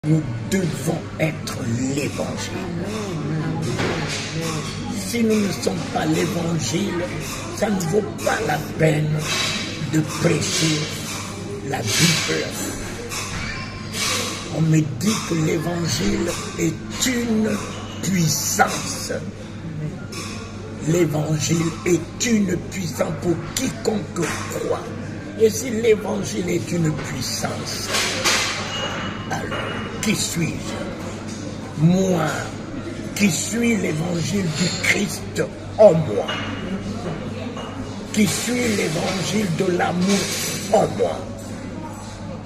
Nous devons être l'évangile. Si nous ne sommes pas l'évangile, ça ne vaut pas la peine de prêcher la Bible. On me dit que l'évangile est une puissance. L'évangile est une puissance pour quiconque croit. Et si l'évangile est une puissance, alors qui suis-je? Moi, qui suis l'évangile du Christ en moi, qui suis l'évangile de l'amour en moi,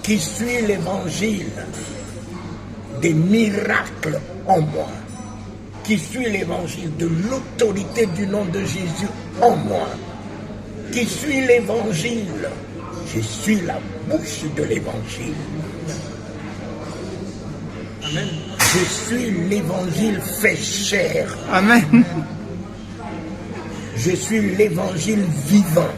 qui suis l'évangile des miracles en moi, qui suis l'évangile de l'autorité du nom de Jésus en moi, qui suis l'évangile, je suis la bouche de l'évangile. Amen. Je suis l'évangile fait chair. Amen. Je suis l'évangile vivant.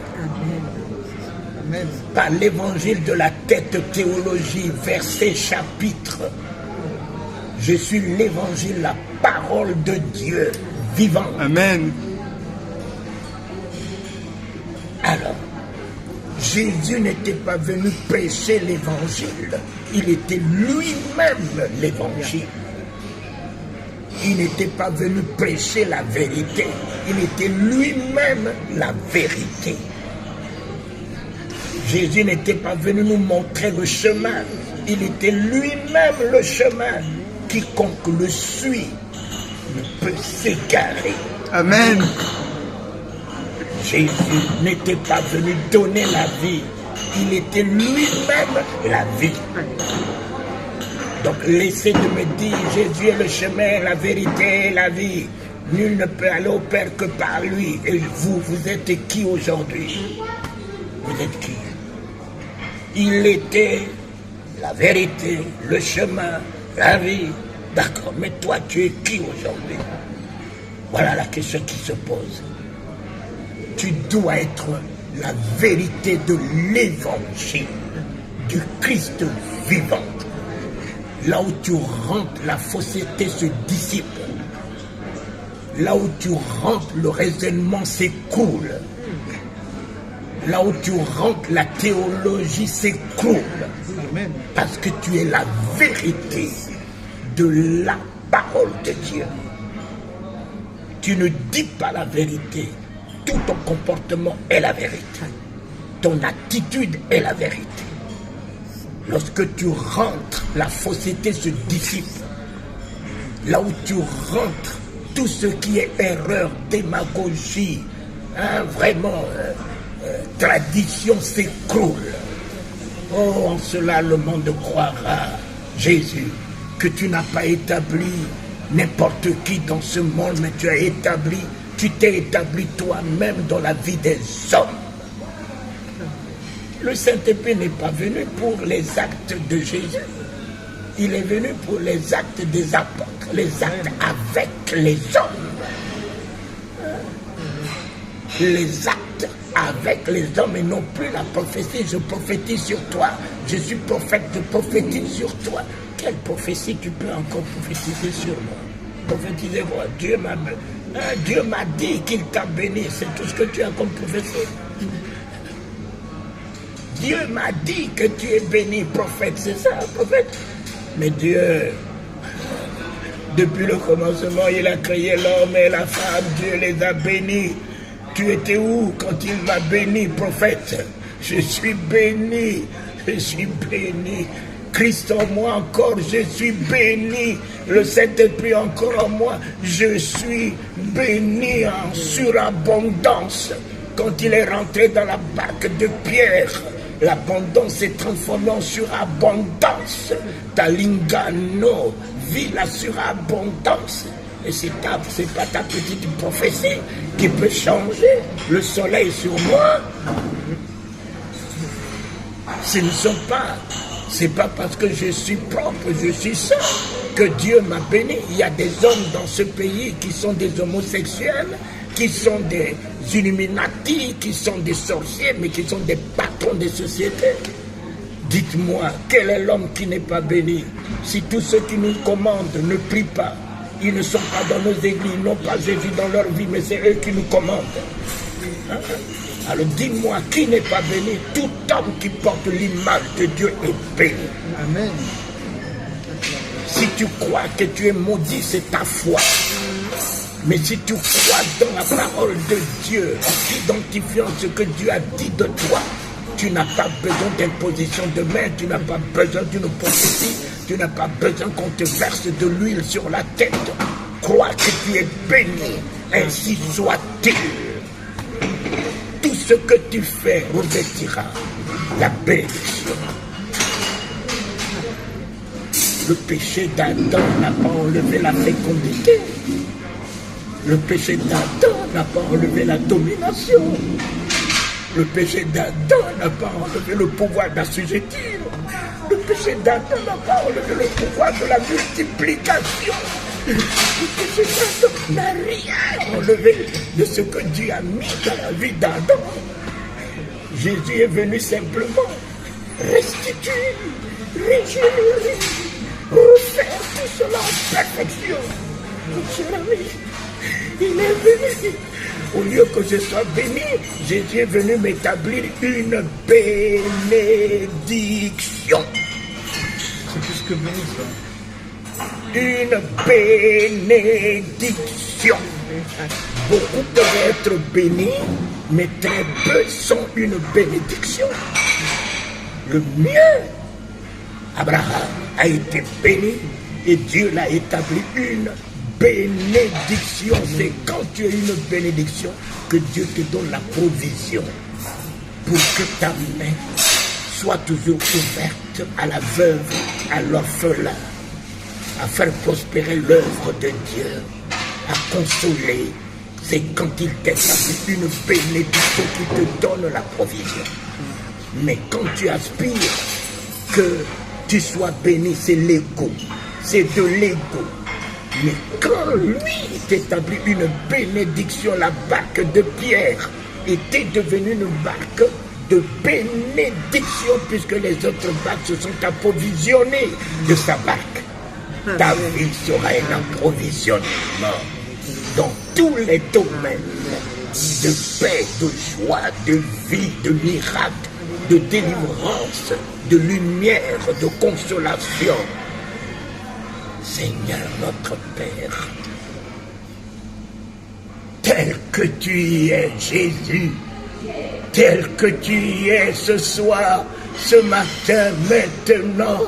Amen. Pas l'évangile de la tête théologie, verset, chapitre. Je suis l'évangile, la parole de Dieu vivant. Amen. Alors, Jésus n'était pas venu prêcher l'évangile. Il était lui-même l'évangile. Il n'était pas venu prêcher la vérité. Il était lui-même la vérité. Jésus n'était pas venu nous montrer le chemin. Il était lui-même le chemin. Quiconque le suit ne peut s'égarer. Amen. Jésus n'était pas venu donner la vie. Il était lui-même la vie. Donc laissez de me dire, Jésus est le chemin, la vérité, la vie. Nul ne peut aller au Père que par lui. Et vous, vous êtes qui aujourd'hui? Vous êtes qui? Il était la vérité, le chemin, la vie. D'accord, mais toi, tu es qui aujourd'hui? Voilà la question qui se pose. Tu dois être la vérité de l'évangile, du Christ vivant. Là où tu rentres, la fausseté se dissipe. Là où tu rentres, le raisonnement s'écroule. Là où tu rentres, la théologie s'écroule. Parce que tu es la vérité de la parole de Dieu. Tu ne dis pas la vérité. Tout ton comportement est la vérité. Ton attitude est la vérité. Lorsque tu rentres, la fausseté se dissipe. Là où tu rentres, tout ce qui est erreur, démagogie, vraiment, tradition s'écroule. Oh, en cela, le monde croira, Jésus, que tu n'as pas établi n'importe qui dans ce monde, mais tu as établi, tu t'es établi toi-même dans la vie des hommes. Le Saint-Esprit n'est pas venu pour les actes de Jésus. Il est venu pour les actes des apôtres, les actes avec les hommes. Les actes avec les hommes et non plus la prophétie. Je prophétise sur toi. Je suis prophète, je prophétise sur toi. Quelle prophétie tu peux encore prophétiser sur moi? Prophétiser quoi? Dieu m'a dit qu'il t'a béni. C'est tout ce que tu as comme prophétie. Dieu m'a dit que tu es béni, prophète. C'est ça, prophète. Mais Dieu, depuis le commencement, il a créé l'homme et la femme. Dieu les a bénis. Tu étais où quand il m'a béni, prophète? Je suis béni. Je suis béni. Christ en moi encore, je suis béni. Le Saint-Esprit encore en moi, je suis béni en surabondance. Quand il est rentré dans la barque de Pierre, l'abondance s'est transformée en surabondance. Ta lingano vit la surabondance. Et c'est pas ta petite prophétie qui peut changer le soleil sur moi. Ce ne sont pas... C'est pas parce que je suis propre, je suis saint, que Dieu m'a béni. Il y a des hommes dans ce pays qui sont des homosexuels, qui sont des Illuminati, qui sont des sorciers, mais qui sont des patrons des sociétés. Dites-moi, quel est l'homme qui n'est pas béni? Si tous ceux qui nous commandent ne prient pas, ils ne sont pas dans nos églises, ils n'ont pas Jésus dans leur vie, mais c'est eux qui nous commandent. Hein? Alors dis-moi, qui n'est pas béni? Tout homme qui porte l'image de Dieu est béni. Amen. Si tu crois que tu es maudit, c'est ta foi. Mais si tu crois dans la parole de Dieu, en t'identifiant ce que Dieu a dit de toi, tu n'as pas besoin d'imposition de main, tu n'as pas besoin d'une prophétie, tu n'as pas besoin qu'on te verse de l'huile sur la tête. Crois que tu es béni, ainsi soit-il. Tout ce que tu fais revêtira la bénédiction. Le péché d'Adam n'a pas enlevé la fécondité. Le péché d'Adam n'a pas enlevé la domination. Le péché d'Adam n'a pas enlevé le pouvoir d'assujettir. Le péché d'Adam n'a pas enlevé le pouvoir de la multiplication. Le péché d'Adam n'a rien enlevé de ce que Dieu a mis dans la vie d'Adam. Jésus est venu simplement restituer, régénérer, refaire tout cela en perfection. Mon cher ami, il est venu. Au lieu que je sois béni, Jésus est venu m'établir une bénédiction. C'est plus que béni, ça. Une bénédiction. Beaucoup peuvent être bénis, mais très peu sont une bénédiction. Le mieux, Abraham a été béni et Dieu l'a établi une bénédiction. C'est quand tu as une bénédiction que Dieu te donne la provision pour que ta main soit toujours ouverte à la veuve, à l'orphelin, à faire prospérer l'œuvre de Dieu, à consoler. C'est quand il t'établit une bénédiction qui te donne la provision. Mais quand tu aspires que tu sois béni, c'est l'ego, c'est de l'ego. Mais quand lui t'établit une bénédiction, la barque de Pierre était devenue une barque de bénédiction puisque les autres barques se sont approvisionnées de sa barque. Ta vie sera un approvisionnement dans tous les domaines de paix, de joie, de vie, de miracle, de délivrance, de lumière, de consolation. Seigneur notre Père, tel que tu y es, Jésus, tel que tu y es ce soir, ce matin, maintenant,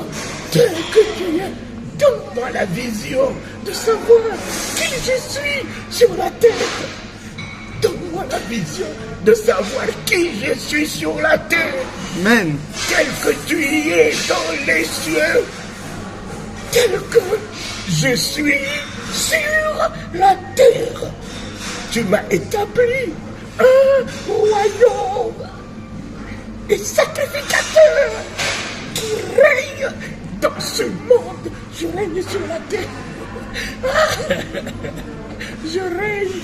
tel que tu y es, donne-moi la vision de savoir qui je suis sur la terre. Donne-moi la vision de savoir qui je suis sur la terre. Amen. Tel que tu y es dans les cieux, tel que je suis sur la terre. Tu m'as établi un royaume et sacrificateur qui règne dans ce monde. Je règne sur la terre. Je règne.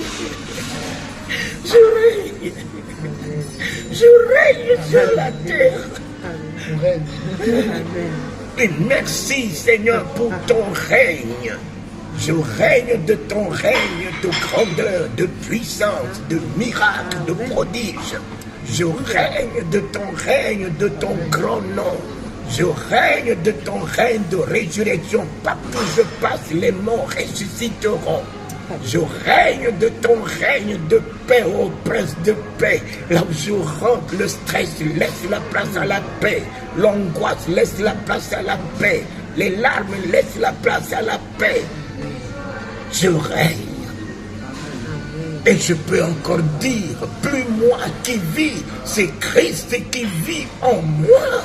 Je règne. Je règne sur la terre. Et merci Seigneur pour ton règne. Je règne de ton règne de grandeur, de puissance, de miracle, de prodige. Je règne de ton règne, de ton grand nom. Je règne de ton règne de résurrection. Partout où je passe, les morts ressusciteront. Je règne de ton règne de paix, ô prince de paix. Là où je rentre, le stress laisse la place à la paix. L'angoisse laisse la place à la paix. Les larmes laissent la place à la paix. Je règne. Et je peux encore dire, plus moi qui vis, c'est Christ qui vit en moi.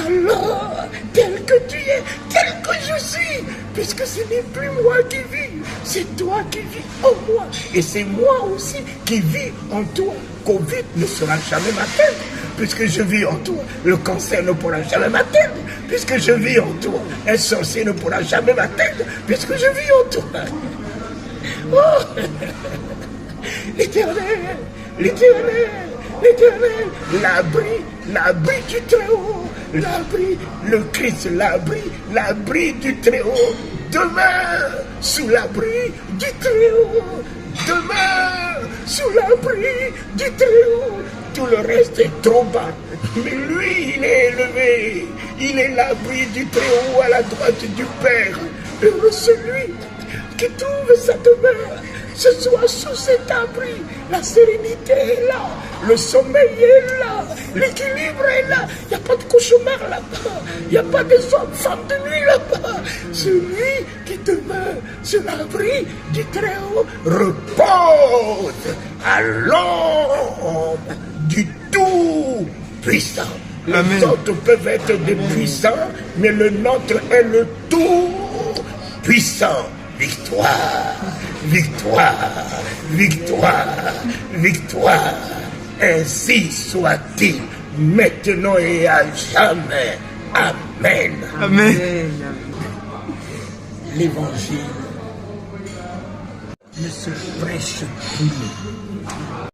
Alors, tel que tu es, tel que je suis, puisque ce n'est plus moi qui vis, c'est toi qui vis en moi. Et c'est moi aussi qui vis en toi. Covid ne sera jamais m'atteindre, puisque je vis en toi. Le cancer ne pourra jamais m'atteindre, puisque je vis en toi. Un sorcier ne pourra jamais m'atteindre, puisque je vis en toi. Oh, l'Éternel, l'Éternel, l'Éternel, l'abri du Très-Haut, l'abri, le Christ, l'abri du Très-Haut. Demain, sous l'abri du Très-Haut. Demain, sous l'abri du Très-Haut. Tout le reste est trop bas. Mais lui, il est élevé. Il est l'abri du Très-Haut à la droite du Père. Heureux celui qui trouve sa demeure ce soir sous cet abri. La sérénité est là, le sommeil est là, l'équilibre est là. Il n'y a pas de cauchemar là-bas, il n'y a pas des hommes, femmes de nuit là-bas. Celui qui demeure sur l'abri du Très-Haut repose à l'ombre du Tout-Puissant. Les autres peuvent être des puissants, mais le nôtre est le Tout-Puissant. Victoire, victoire, victoire, victoire. Ainsi soit-il, maintenant et à jamais. Amen. Amen. L'évangile ne se prêche plus.